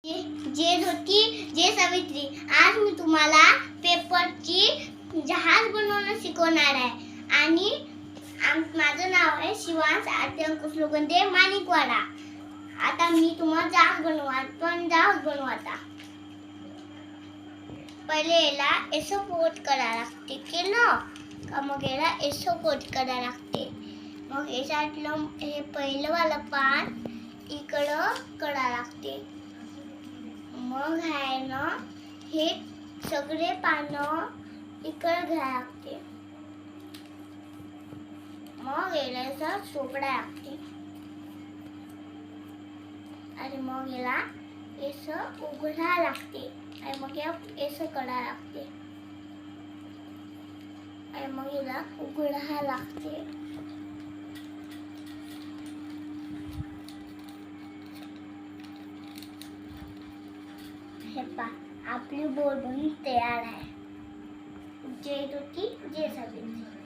जे ज्योती जे सावित्री, आज मी तुम्हाला पेपरची जहाज बनवणं शिकवणार आहे. आणि माझं नाव आहे शिवांश आरती अंकुश लोखंडे माणिकवाडा. आता मी तुम्हाला जहाज बनवायचा. पहिले याला ऐसं फोल्ड करायला लागते, केलं का मग याला ऐसं फोल्ड करायला लागते. मग याच्यातलं हे पहिलं वाला पान इकडं करायला लागते. मग आहे ना, हे सगळे पानं इकडं घ्यायला लागते. मग याला चोपडा लागते आणि मग याला असं उघडा लागते आणि मग या असं करा लागते आणि मग याला उघडा लागते. हे पहा, आपली बोट बनून तयार आहे. जय ज्योती जय सावित्री.